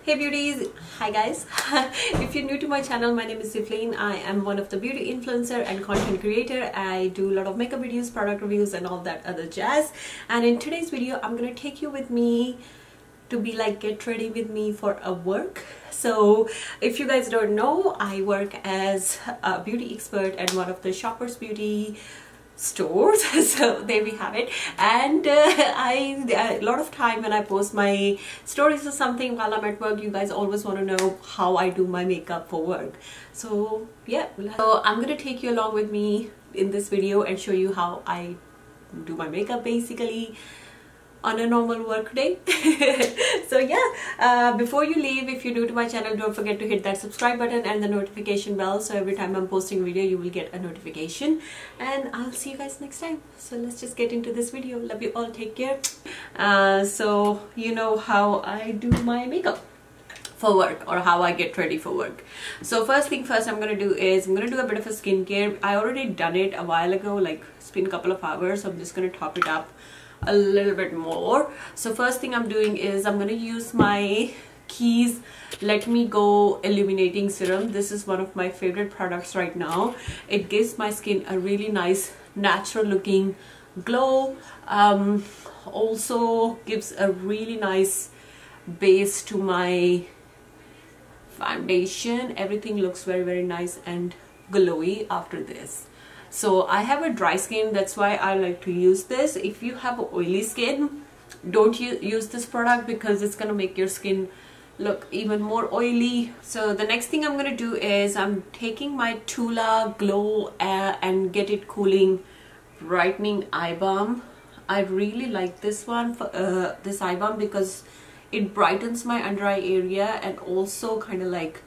Hey beauties, hi guys. If you're new to my channel, my name is Evelyn. I am one of the beauty influencer and content creator. I do a lot of makeup videos, product reviews and all that other jazz. And in today's video, I'm gonna take you with me to be like get ready with me for a work. So if you guys don't know, I work as a beauty expert at one of the Shoppers Beauty stores. So there we have it. And a lot of time when I post my stories or something while I'm at work, you guys always want to know how I do my makeup for work. So yeah, so I'm gonna take you along with me in this video and show you how I do my makeup basically on a normal work day. So yeah, before you leave, if you're new to my channel, don't forget to hit that subscribe button and the notification bell, so every time I'm posting a video you will get a notification. And I'll see you guys next time. So let's just get into this video. Love you all, take care. So you know how I do my makeup for work, or how I get ready for work. So first thing first, I'm gonna do is I'm gonna do a bit of a skincare. I already done it a while ago, like it's been a couple of hours, so I'm just gonna top it up a little bit more. So first thing I'm doing is I'm gonna use my Keys Let Me Go Illuminating Serum. This is one of my favorite products right now. It gives my skin a really nice natural looking glow, also gives a really nice base to my foundation. Everything looks very nice and glowy after this. So I have a dry skin, that's why I like to use this. If you have oily skin, don't use this product because it's gonna make your skin look even more oily. So the next thing I'm gonna do is I'm taking my Tula Glow and Get It Cooling Brightening Eye Balm. I really like this one, for this eye balm, because it brightens my under eye area and also kind of like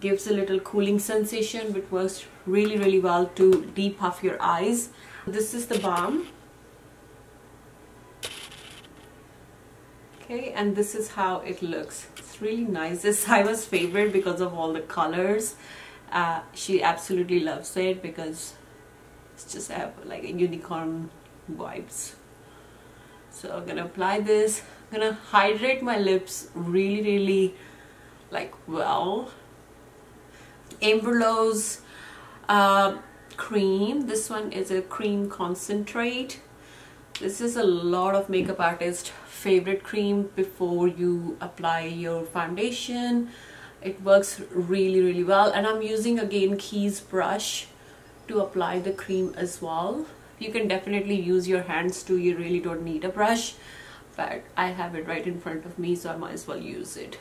gives a little cooling sensation, which works really well to depuff your eyes. This is the balm. Okay, and this is how it looks. It's really nice. This is Iva's favorite because of all the colors. She absolutely loves it because it's just like a unicorn vibes. So I'm gonna apply this. I'm gonna hydrate my lips really like well. Amberlow's cream. This one is a cream concentrate. This is a lot of makeup artists' favorite cream before you apply your foundation. It works really well. And I'm using again Keys brush to apply the cream as well. You can definitely use your hands too, you really don't need a brush, but I have it right in front of me, so I might as well use it.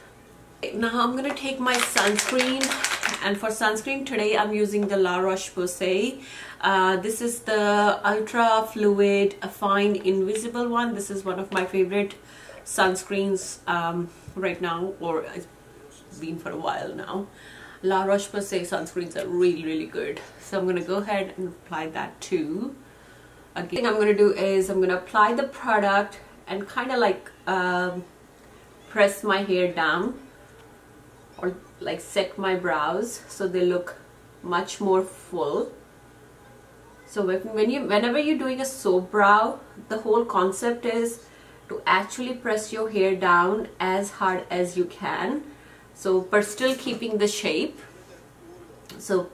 Now I'm gonna take my sunscreen, and for sunscreen today I'm using the La Roche-Posay. This is the Ultra Fluid Fine Invisible one. This is one of my favorite sunscreens right now, or it's been for a while now. La Roche-Posay sunscreens are really good. So I'm gonna go ahead and apply that too. Again, what I'm gonna do is I'm gonna apply the product and kind of like press my hair down, or like set my brows so they look much more full. So whenever you're doing a soap brow, the whole concept is to actually press your hair down as hard as you can, so but still keeping the shape. So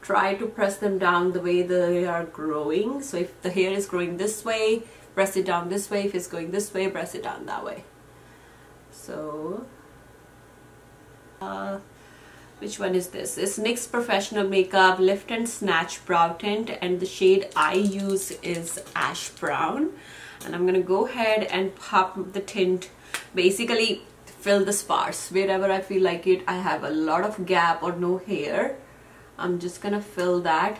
try to press them down the way they are growing. So if the hair is growing this way, press it down this way. If it's going this way, press it down that way. So which one is this? It's NYX Professional Makeup Lift and Snatch Brow Tint, and the shade I use is Ash Brown. And I'm gonna go ahead and pop the tint, basically fill the sparse wherever I feel like it. I have a lot of gap or no hair. I'm just gonna fill that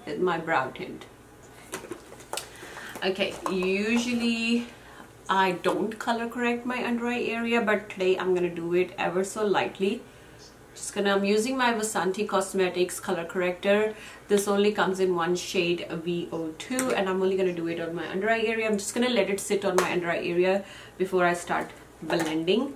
with my brow tint. Okay, usually I don't color correct my under eye area, but today I'm gonna do it ever so lightly. I'm using my Vasanti Cosmetics color corrector. This only comes in one shade, VO2, and I'm only gonna do it on my under eye area. I'm just gonna let it sit on my under eye area before I start blending.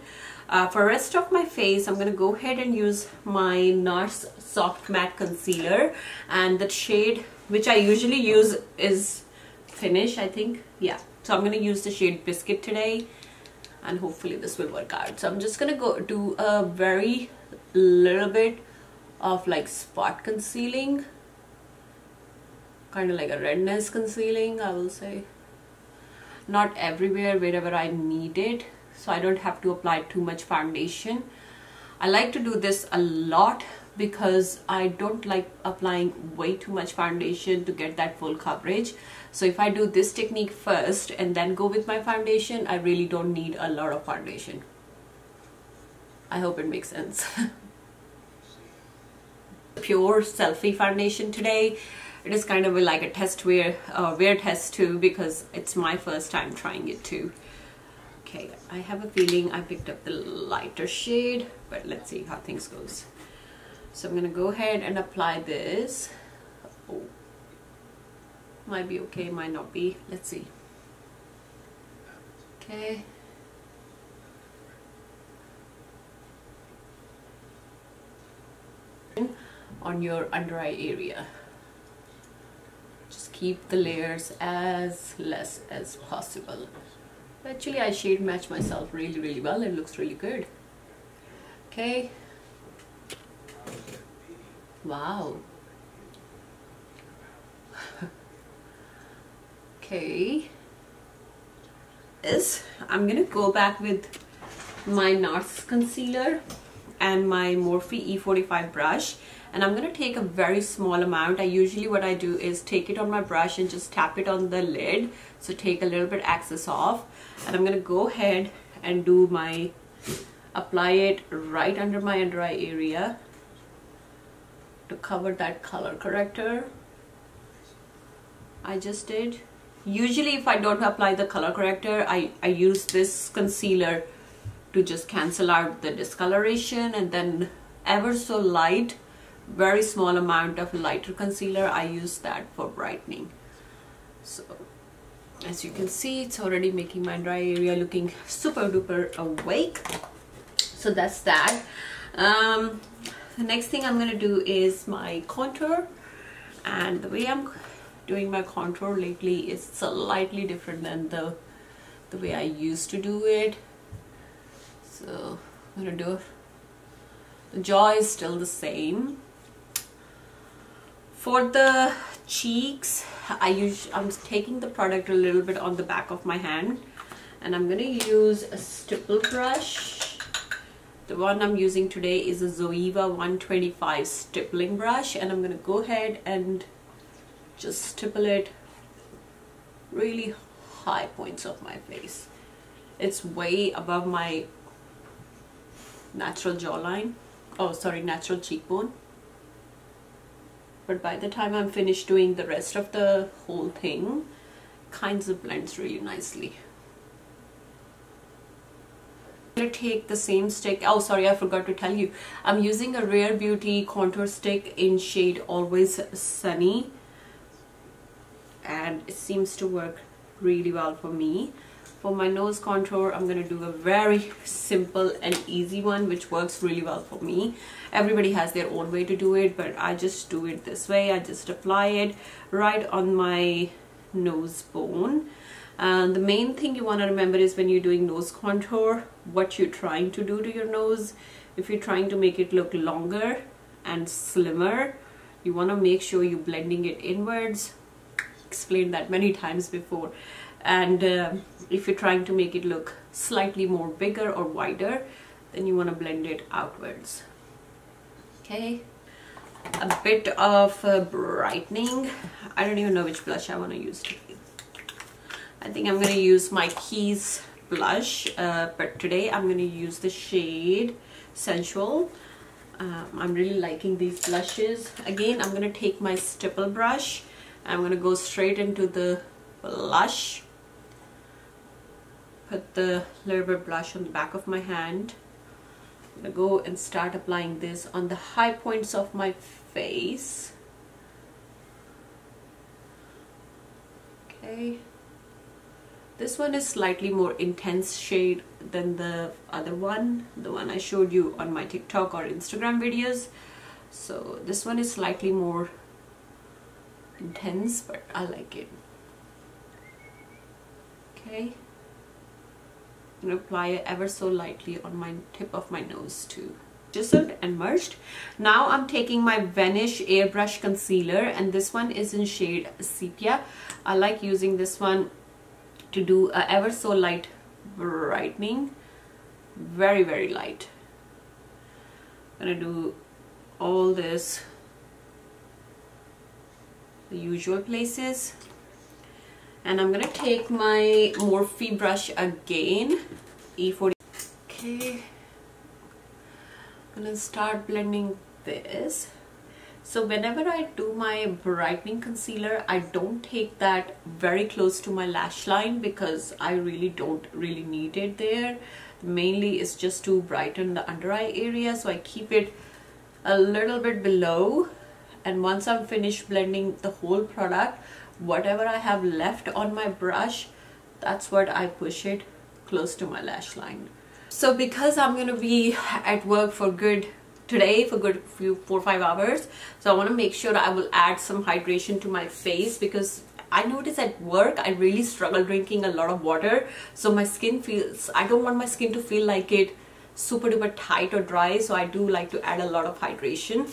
For rest of my face, I'm gonna go ahead and use my NARS Soft Matte Concealer, and the shade which I usually use is Finish, I think. Yeah, so I'm gonna use the shade Biscuit today. and hopefully this will work out. So I'm just gonna go do a very little bit of like spot concealing, kind of like a redness concealing, I will say. Not everywhere, wherever I need it, so I don't have to apply too much foundation. I like to do this a lot because I don't like applying way too much foundation to get that full coverage. So if I do this technique first and then go with my foundation, I really don't need a lot of foundation. I hope it makes sense. Pure selfie foundation today. It is kind of like a test wear test too, because it's my first time trying it too. Okay, I have a feeling I picked up the lighter shade, but let's see how things goes. So I'm gonna go ahead and apply this. Oh, might be okay, might not be. Let's see. Okay. On your under eye area. Just keep the layers as less as possible. Actually, I shade match myself really well. It looks really good. Okay. Wow. Okay. I'm gonna go back with my NARS concealer and my Morphe E45 brush, and I'm gonna take a very small amount. Usually what I do is take it on my brush and just tap it on the lid, so take a little bit excess off, and I'm gonna go ahead and do my apply it right under my under eye area to cover that color corrector I just did. Usually if I don't apply the color corrector, I use this concealer to just cancel out the discoloration, and then ever so light, very small amount of lighter concealer, I use that for brightening. So as you can see, it's already making my dry area looking super duper awake. So that's that. The next thing I'm gonna do is my contour, and the way I'm doing my contour lately is slightly different than the way I used to do it. So I'm gonna do, the jaw is still the same. For the cheeks, I'm taking the product a little bit on the back of my hand, and I'm gonna use a stipple brush. The one I'm using today is a Zoeva 125 stippling brush, and I'm gonna go ahead and just stipple it really high points of my face. It's way above my natural jawline, oh sorry, natural cheekbone, but by the time I'm finished doing the rest of the whole thing, kinds of blends really nicely. I'm gonna take the same stick, oh sorry, I forgot to tell you, I'm using a Rare Beauty contour stick in shade Always Sunny, and it seems to work really well for me. For my nose contour, I'm gonna do a very simple and easy one which works really well for me. Everybody has their own way to do it, but I just do it this way. I just apply it right on my nose bone. And the main thing you want to remember is when you're doing nose contour, what you're trying to do to your nose. If you're trying to make it look longer and slimmer, you want to make sure you're blending it inwards. Explained that many times before. And if you're trying to make it look slightly more bigger or wider, then you want to blend it outwards. Okay, a bit of brightening. I don't even know which blush I want to use today. I think I'm going to use my Keys blush, but today I'm going to use the shade Sensual. I'm really liking these blushes. Again, I'm going to take my stipple brush. I'm going to go straight into the blush. Put the little bit of blush on the back of my hand. I'm going to go and start applying this on the high points of my face. Okay. This one is slightly more intense shade than the other one, the one I showed you on my TikTok or Instagram videos. So this one is slightly more intense, but I like it. Okay. I'm going to apply it ever so lightly on my tip of my nose too. Chiseled and merged. Now I'm taking my Vanish Airbrush Concealer, and this one is in shade Sepia. I like using this one to do a ever so light brightening. Very, very light. I'm going to do all this, the usual places. And I'm going to take my Morphe brush again, E40. Okay. I'm going to start blending this. So whenever I do my brightening concealer, I don't take that very close to my lash line because I really don't need it there. Mainly it's just to brighten the under eye area, so I keep it a little bit below, and once I'm finished blending the whole product, whatever I have left on my brush, that's what I push it close to my lash line. So because I'm gonna be at work for good today for good 4-5 hours, so I want to make sure I will add some hydration to my face, because I notice at work I really struggle drinking a lot of water. So my skin feels, I don't want my skin to feel like it super duper tight or dry, so I do like to add a lot of hydration.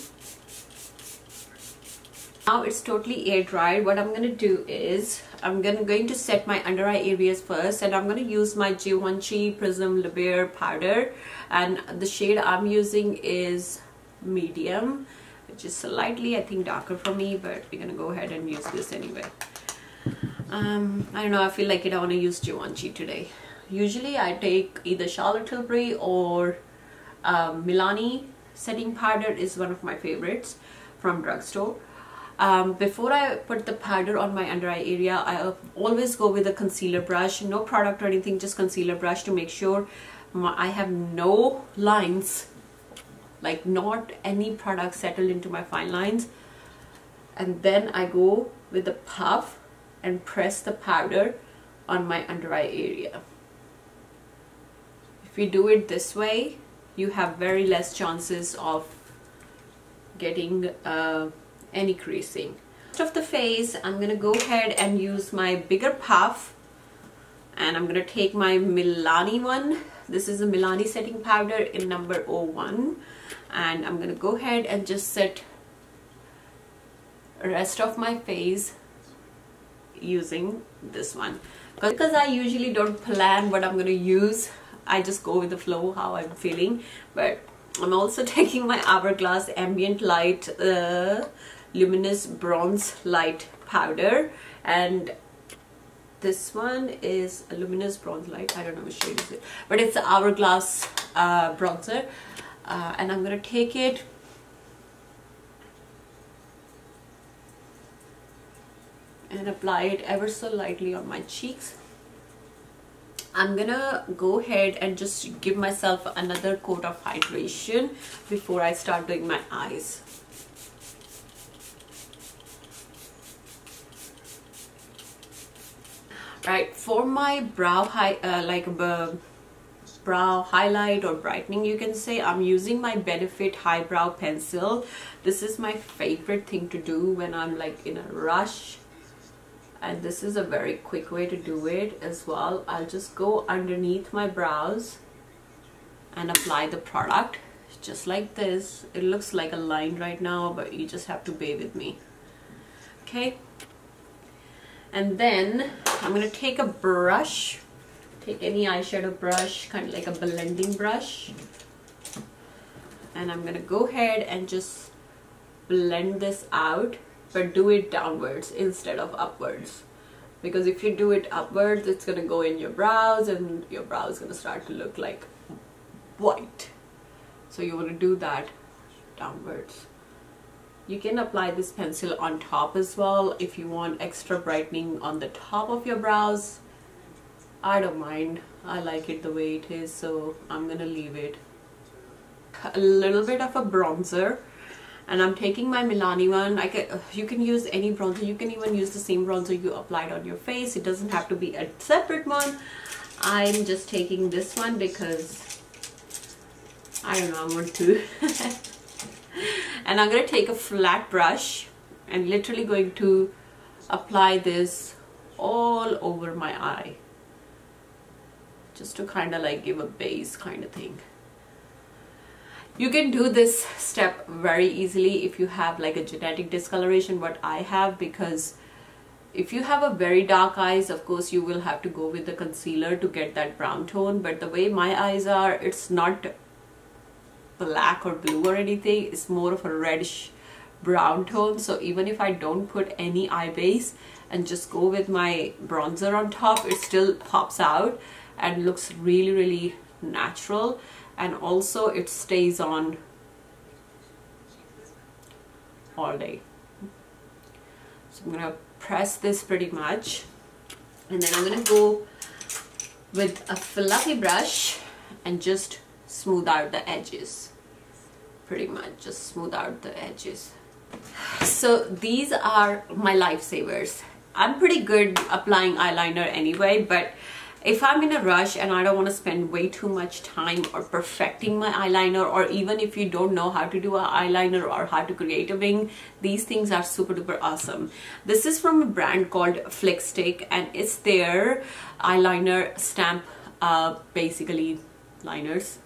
Now it's totally air dried. What I'm gonna do is I'm going to set my under eye areas first, and I'm gonna use my Givenchy Prism Le Bear powder, and the shade I'm using is medium, which is slightly, I think, darker for me, but we're gonna go ahead and use this anyway. I don't know, I feel like I want to use Givenchy today. Usually I take either Charlotte Tilbury or Milani setting powder is one of my favorites from drugstore. Before I put the powder on my under eye area, I always go with a concealer brush, no product or anything, just concealer brush, to make sure I have no lines, like not any product settled into my fine lines. And then I go with the puff and press the powder on my under eye area. If you do it this way, you have very less chances of getting any creasing. Rest of the face, I'm gonna go ahead and use my bigger puff, and I'm gonna take my Milani one. This is a Milani setting powder in number 01, and I'm gonna go ahead and just set the rest of my face using this one. Because I usually don't plan what I'm gonna use, I just go with the flow, how I'm feeling. But I'm also taking my Hourglass Ambient Light Luminous Bronze Light powder, and this one is a Luminous Bronze Light, I don't know which shade is it, but it's an Hourglass bronzer, and I'm gonna take it and apply it ever so lightly on my cheeks. I'm gonna go ahead and just give myself another coat of hydration before I start doing my eyes. Right, for my brow brow highlight or brightening, you can say, I'm using my Benefit Highbrow Pencil. This is my favorite thing to do when I'm like in a rush, and this is a very quick way to do it as well. I'll just go underneath my brows and apply the product just like this. It looks like a line right now, but you just have to bear with me. Okay, and then I'm gonna take a brush, take any eyeshadow brush, kind of like a blending brush, and I'm gonna go ahead and just blend this out, but do it downwards instead of upwards, because if you do it upwards, it's gonna go in your brows and your brows is gonna start to look like white. So you want to do that downwards. You can apply this pencil on top as well if you want extra brightening on the top of your brows. I don't mind, I like it the way it is, so I'm gonna leave it. A little bit of a bronzer, and I'm taking my Milani one. You can use any bronzer, you can even use the same bronzer you applied on your face. It doesn't have to be a separate one. I'm just taking this one because I don't know, I want to. And I'm going to take a flat brush and literally going to apply this all over my eye. just to kind of like give a base kind of thing. You can do this step very easily if you have like a genetic discoloration, what I have, because if you have a very dark eyes, of course you will have to go with the concealer to get that brown tone. But the way my eyes are, it's not black or blue or anything, it's more of a reddish brown tone. So even if I don't put any eye base and just go with my bronzer on top, it still pops out and looks really, really natural. And also it stays on all day. So I'm gonna press this pretty much, and then I'm gonna go with a fluffy brush and just smooth out the edges. Pretty much just smooth out the edges. So these are my lifesavers. I'm pretty good applying eyeliner anyway, but if I'm in a rush and I don't want to spend way too much time or perfecting my eyeliner, or even if you don't know how to do an eyeliner or how to create a wing, these things are super duper awesome. This is from a brand called Flick Stick, and it's their eyeliner stamp, basically liners.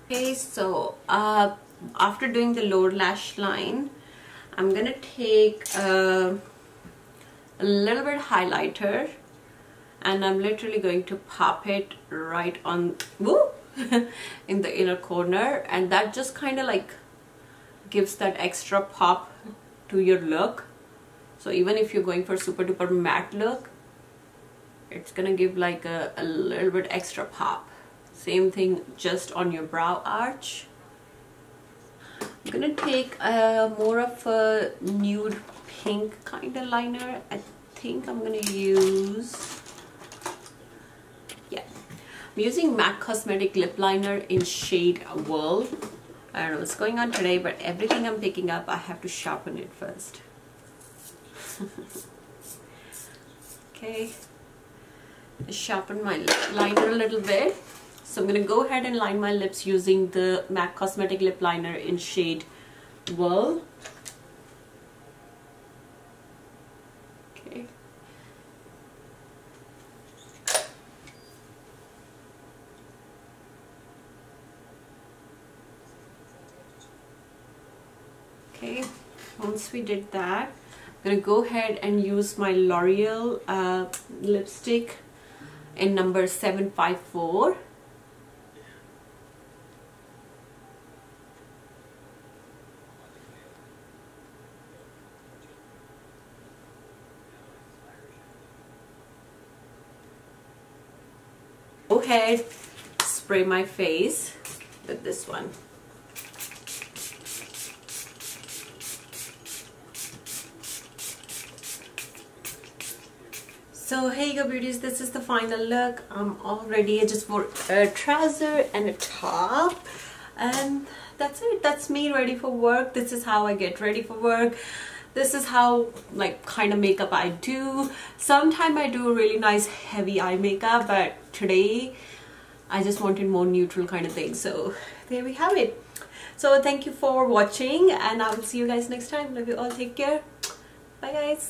Okay, so after doing the lower lash line, I'm gonna take a little bit highlighter, and I'm literally going to pop it right on in the inner corner, and that just kind of like gives that extra pop to your look. So even if you're going for super duper matte look, it's gonna give like a little bit extra pop. Same thing just on your brow arch. I'm gonna take more of a nude pink kind of liner. I think I'm gonna use, yeah, I'm using MAC Cosmetic lip liner in shade Whirl. I don't know what's going on today, but everything I'm picking up, I have to sharpen it first. Okay, sharpen my lip liner a little bit. So I'm going to go ahead and line my lips using the MAC Cosmetic lip liner in shade Whirl. Okay. Okay, once we did that, I'm going to go ahead and use my L'Oreal lipstick in number 754. Go ahead, spray my face with this one. So hey you beauties, this is the final look. I'm all ready. I just wore a trouser and a top, and that's it. That's me ready for work. This is how I get ready for work. This is how like kind of makeup I do. Sometimes I do a really nice heavy eye makeup, but today I just wanted more neutral kind of thing. So there we have it. So thank you for watching, and I will see you guys next time. Love you all. Take care. Bye guys.